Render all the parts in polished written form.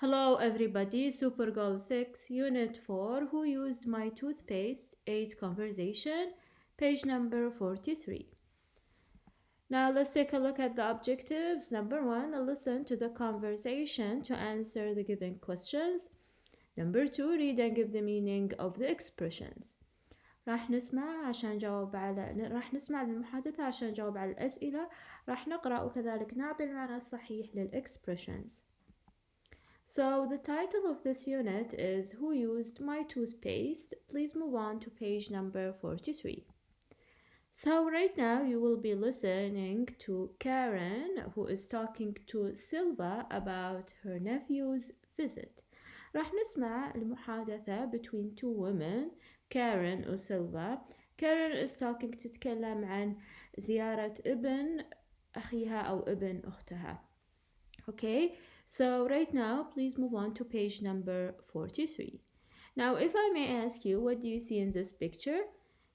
Hello everybody, Super Girl 6, Unit 4, Who Used My Toothpaste? 8 Conversation, page number 43. Now let's take a look at the objectives. Number 1, listen to the conversation to answer the given questions. Number 2, read and give the meaning of the expressions. راح نسمع المحادثة عشان نجاوب على الأسئلة. راح نقرأ وكذلك نعطي المعنى الصحيح للإكسبريشنز. So the title of this unit is Who Used My Toothpaste? Please move on to page number 43. So right now you will be listening to Karen, who is talking to Silva about her nephew's visit. راح نسمع المحادثة between two women, Karen و Silva. Karen is talking تتكلم عن زيارة ابن أخيها أو ابن أختها. Okay, so right now please move on to page number 43. Now if I may ask you, what do you see in this picture?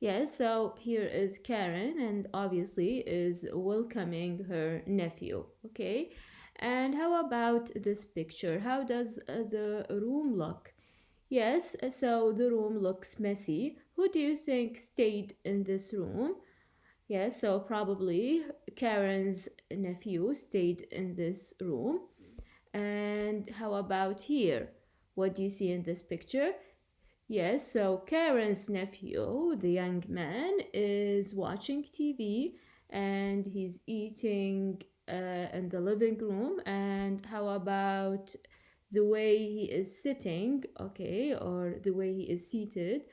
Yes, so here is Karen and obviously is welcoming her nephew. Okay, and how about this picture? How does the room look? Yes, so the room looks messy. Who do you think stayed in this room? Yes, so probably Karen's nephew stayed in this room. And how about here? What do you see in this picture? Yes, so Karen's nephew, the young man, is watching TV and he's eating in the living room. And how about the way he is sitting, okay, or the way he is seated?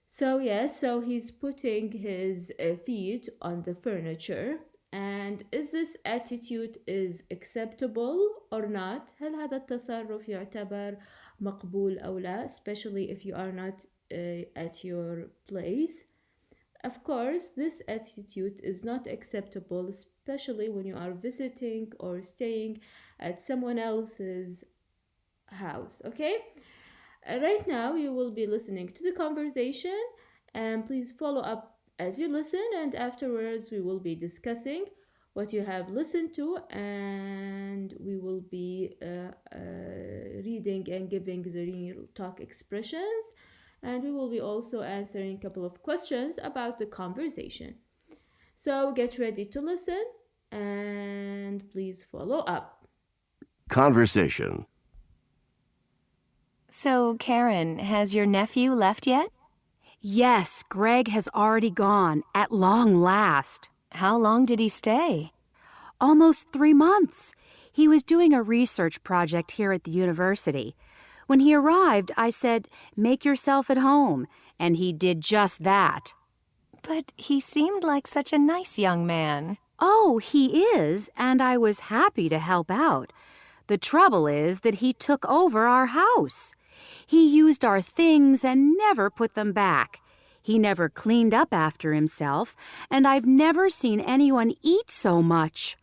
So yes, so he's putting his feet on the furniture. And is this attitude is acceptable or not? هل هذا التصرف يعتبر مقبول أو لا, especially if you are not at your place? Of course, this attitude is not acceptable, especially when you are visiting or staying at someone else's house, okay? Right now you will be listening to the conversation and please follow up as you listen, and afterwards we will be discussing what you have listened to and we will be reading and giving the real talk expressions, and we will be also answering a couple of questions about the conversation. So get ready to listen and please follow up. Conversation. So, Karen, has your nephew left yet? Yes, Greg has already gone, at long last. How long did he stay? Almost 3 months. He was doing a research project here at the university. When he arrived, I said, "Make yourself at home," and he did just that. But he seemed like such a nice young man. Oh, he is, and I was happy to help out. The trouble is that he took over our house. He used our things and never put them back. He never cleaned up after himself, and I've never seen anyone eat so much.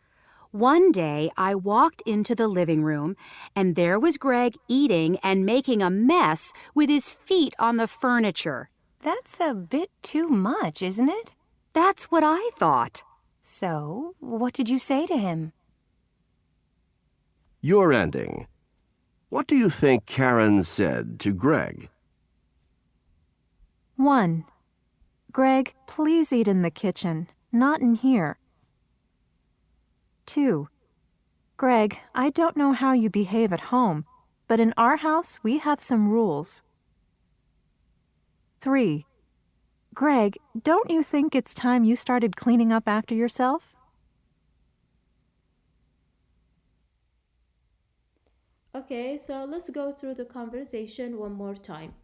One day, I walked into the living room, and there was Greg eating and making a mess with his feet on the furniture. That's a bit too much, isn't it? That's what I thought. So, what did you say to him? Your ending. What do you think Karen said to Greg? 1. Greg, please eat in the kitchen, not in here. 2. Greg, I don't know how you behave at home, but in our house we have some rules. 3. Greg, don't you think it's time you started cleaning up after yourself? Okay, so let's go through the conversation one more time.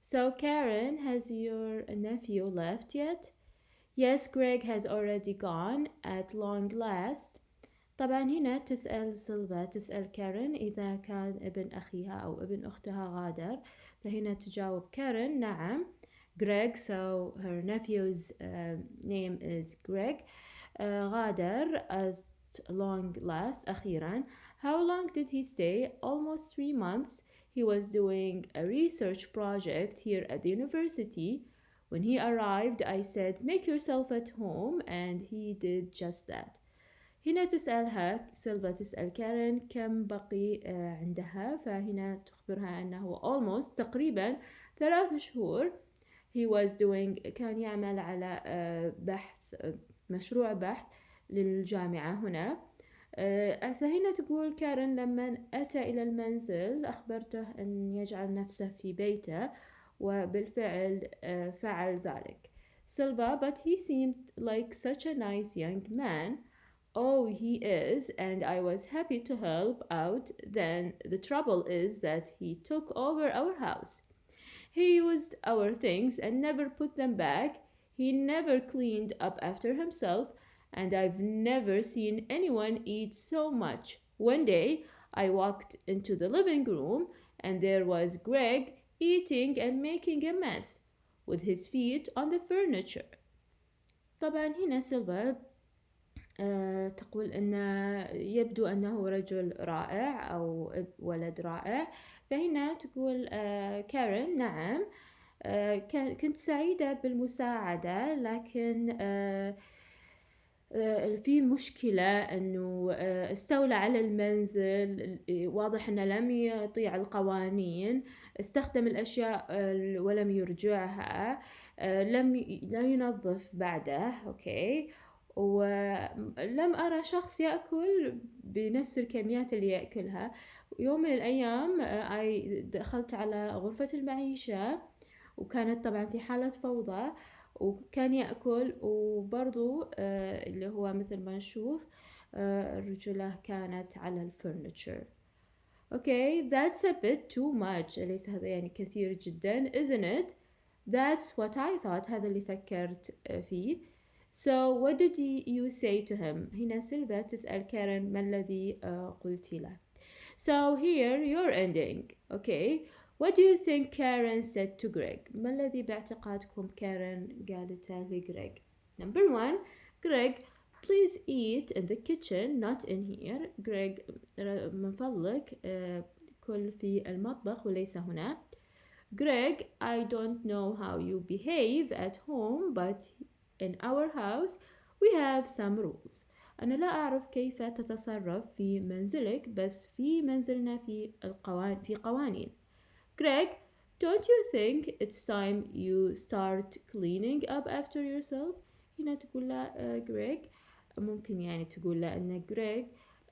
So Karen, has your nephew left yet? Yes, Greg has already gone at long last. طبعا هنا تسأل سيلفا، تسأل كارين إذا كان ابن أخيها أو ابن أختها غادر، فهنا تجاوب كارين نعم. Greg, so her nephew's name is Greg. غادر at long last, أخيرا. How long did he stay? Almost 3 months. He was doing a research project here at the university. When he arrived, I said, "Make yourself at home," and he did just that. هنا تسألها سيلفا تسأل كارين كم بقي عندها، فهنا تخبرها أنه almost تقريبا 3 شهور. he was doing كان يعمل على بحث مشروع بحث للجامعة هنا. فهنا تقول كارين لما أتى إلى المنزل أخبرته أن يجعل نفسه في بيته، وبالفعل فعل ذلك. Silva, but he seemed like such a nice young man. Oh, he is, and I was happy to help out. Then the trouble is that he took over our house. He used our things and never put them back. He never cleaned up after himself, and I've never seen anyone eat so much. One day, I walked into the living room, and there was Greg eating and making a mess with his feet on the furniture. طبعا هنا سيلفا تقول أن يبدو أنه رجل رائع أو ولد رائع. فهنا تقول كارين نعم كنت سعيدة بالمساعدة، لكن في مشكلة أنه استولى على المنزل، واضح أنه لم يطيع القوانين، استخدم الأشياء ولم يرجعها، لا ينظف بعده. أوكي، ولم أرى شخص يأكل بنفس الكميات اللي يأكلها. يوم من الأيام دخلت على غرفة المعيشة، وكانت طبعا في حالة فوضى، وكان يأكل، وبرضو اللي هو مثل ما نشوف الرجلة كانت على الفurniture. Okay, that's a bit too much. أليس هذا يعني كثير جدا؟ Isn't it? That's what I thought. هذا اللي فكرت فيه. So what did you say to him? هنا سيلفا تسأل كارين ما الذي قلت له. So here you're ending. Okay. What do you think Karen said to Greg? ما الذي باعتقادكم كارين قالته لغريغ؟ Number 1, Greg, please eat in the kitchen, not in here. Greg من فضلك كل في المطبخ وليس هنا. Greg, I don't know how you behave at home, but in our house we have some rules. أنا لا أعرف كيف تتصرف في منزلك، بس في منزلنا في قوانين. Greg, don't you think it's time you start cleaning up after yourself? هنا تقول له Greg، ممكن يعني تقول له أن Greg،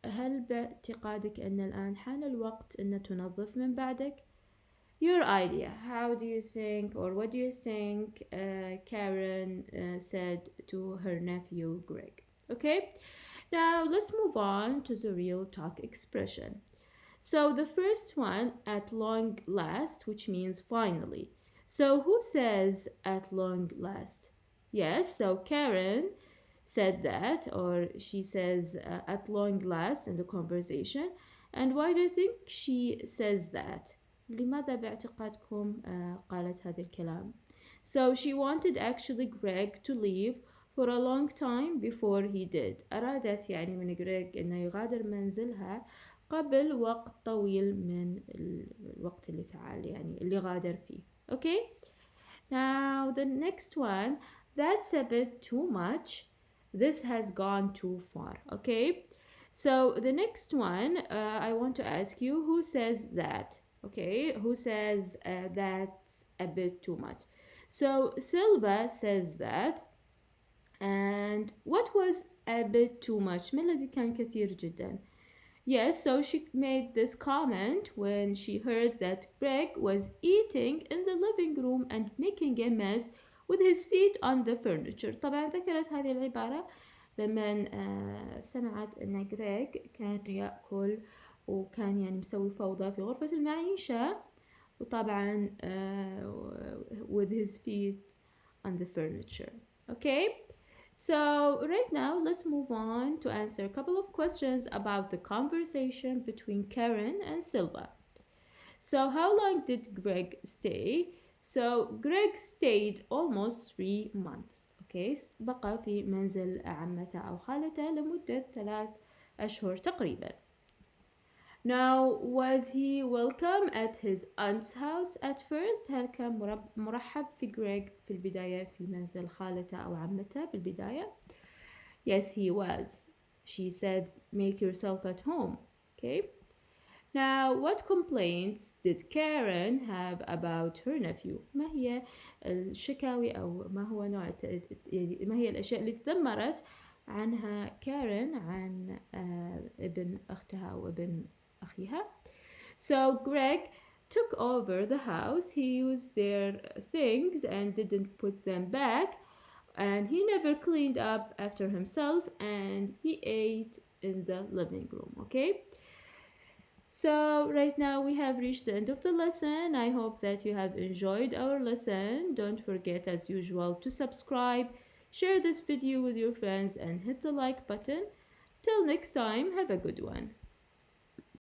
هل باعتقادك أن الآن حان الوقت أن تنظف من بعدك؟ Your idea. How do you think, or what do you think Karen said to her nephew Greg? Okay, now let's move on to the real talk expression. So the first one, at long last, which means finally. So who says at long last? Yes, so Karen said that, or she says at long last in the conversation. And why do you think she says that? لماذا باعتقادكم قالت هذا الكلام؟ So she wanted actually Greg to leave for a long time before he did. أرادت يعني من Greg أنه يغادر منزلها قبل وقت طويل من الوقت اللي فعل، يعني اللي غادر فيه. Okay? Now the next one, that's a bit too much. This has gone too far. Okay? So the next one, I want to ask you, who says that? Okay, who says that's a bit too much? So Silva says that. And what was a bit too much? ما الذي كان كثير جدا? Yes, so she made this comment when she heard that Greg was eating in the living room and making a mess with his feet on the furniture. طبعا ذكرت هذه العبارة لما سمعت أن غريغ كان يأكل وكان يعني مسوي فوضى في غرفة المعيشة، وطبعا with his feet on the furniture. Okay, so right now let's move on to answer a couple of questions about the conversation between Karen and Silva. So how long did Greg stay? So Greg stayed almost 3 months. Okay, بقى في منزل عمته أو خالته لمدة 3 أشهر تقريبا. Now, was he welcome at his aunt's house at first? هل كان مرحب في Greg في البداية في منزل خالته أو عمته بالبداية؟ Yes, he was. She said, make yourself at home. Okay. Now, what complaints did Karen have about her nephew? ما هي الشكاوي أو ما هو نوع ما هي الأشياء اللي تذمرت عنها كارين عن ابن أختها أو ابن أخيها؟ So Greg took over the house. He used their things and didn't put them back, and he never cleaned up after himself, and he ate in the living room. Okay. So right now we have reached the end of the lesson. I hope that you have enjoyed our lesson. Don't forget as usual to subscribe, share this video with your friends and hit the like button. Till next time, have a good one.